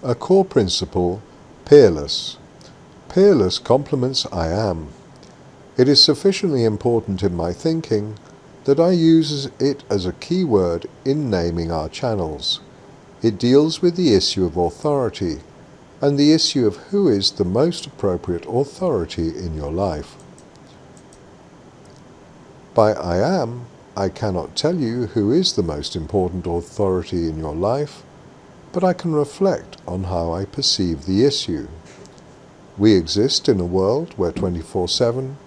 A core principle, Peerless. Peerless complements I am. It is sufficiently important in my thinking that I use it as a key word in naming our channels. It deals with the issue of authority and the issue of who is the most appropriate authority in your life. By I am, I cannot tell you who is the most important authority in your life, but I can reflect on how I perceive the issue. We exist in a world where 24/7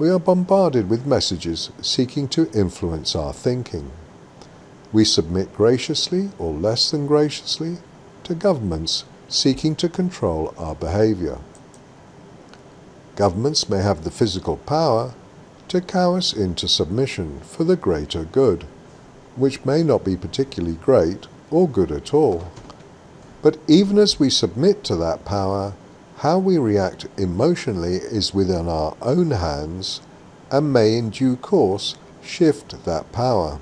we are bombarded with messages seeking to influence our thinking. We submit graciously or less than graciously to governments seeking to control our behavior. Governments may have the physical power to cow us into submission for the greater good, which may not be particularly great or good at all. But even as we submit to that power, how we react emotionally is within our own hands and may in due course shift that power.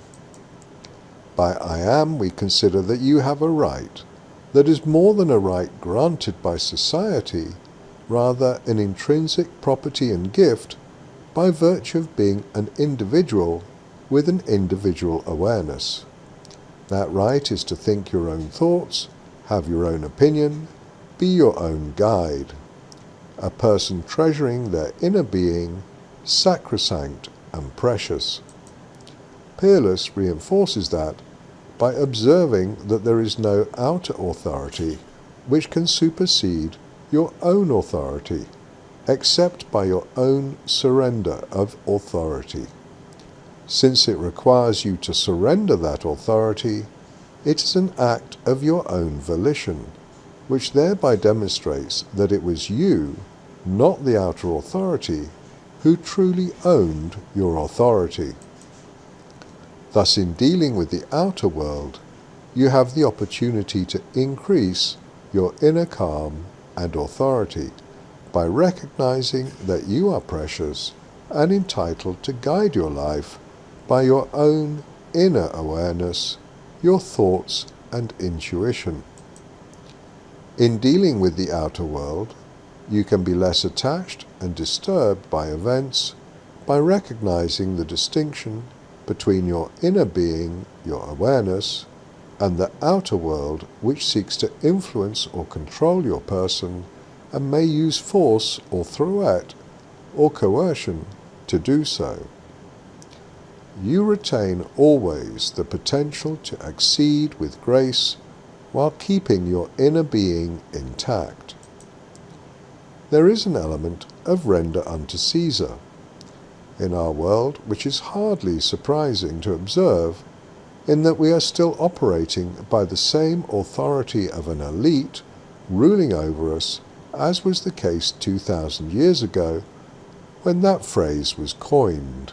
By I am, we consider that you have a right that is more than a right granted by society, rather an intrinsic property and gift by virtue of being an individual with an individual awareness. That right is to think your own thoughts, have your own opinion, be your own guide. A person treasuring their inner being, sacrosanct and precious. Peerless reinforces that by observing that there is no outer authority which can supersede your own authority, except by your own surrender of authority. Since it requires you to surrender that authority, it is an act of your own volition, which thereby demonstrates that it was you, not the outer authority, who truly owned your authority. Thus, in dealing with the outer world, you have the opportunity to increase your inner calm and authority by recognizing that you are precious and entitled to guide your life by your own inner awareness, your thoughts and intuition. In dealing with the outer world, you can be less attached and disturbed by events by recognizing the distinction between your inner being, your awareness, and the outer world which seeks to influence or control your person and may use force or threat or coercion to do so. You retain always the potential to accede with grace while keeping your inner being intact. There is an element of render unto Caesar in our world which is hardly surprising to observe, in that we are still operating by the same authority of an elite ruling over us as was the case 2,000 years ago when that phrase was coined.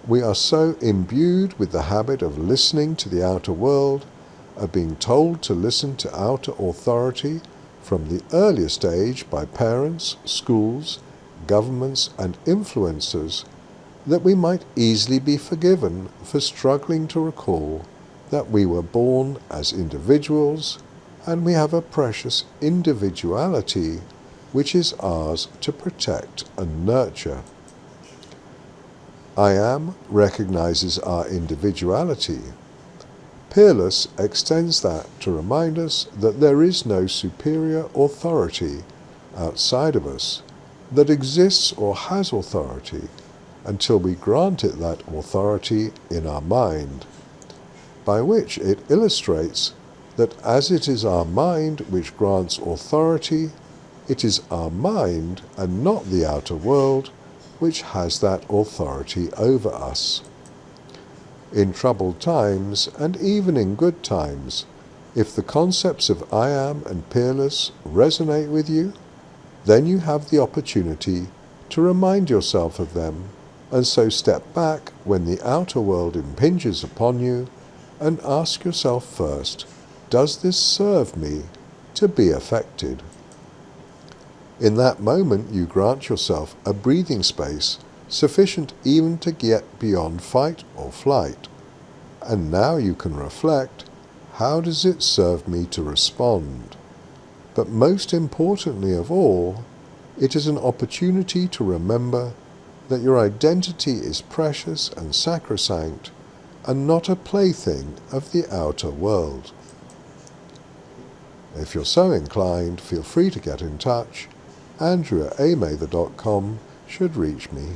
We are so imbued with the habit of listening to the outer world, of being told to listen to outer authority from the earliest age by parents, schools, governments and influencers, that we might easily be forgiven for struggling to recall that we were born as individuals and we have a precious individuality which is ours to protect and nurture. I am recognizes our individuality. Peerless extends that to remind us that there is no superior authority outside of us that exists or has authority until we grant it that authority in our mind, by which it illustrates that as it is our mind which grants authority, it is our mind and not the outer world which has that authority over us. In troubled times, and even in good times, if the concepts of I am and Peerless resonate with you, then you have the opportunity to remind yourself of them, and so step back when the outer world impinges upon you and ask yourself first, does this serve me to be affected? In that moment you grant yourself a breathing space sufficient even to get beyond fight or flight, and now you can reflect, how does it serve me to respond? But most importantly of all, it is an opportunity to remember that your identity is precious and sacrosanct, and not a plaything of the outer world. If you're so inclined, feel free to get in touch. Andrew@amather.com should reach me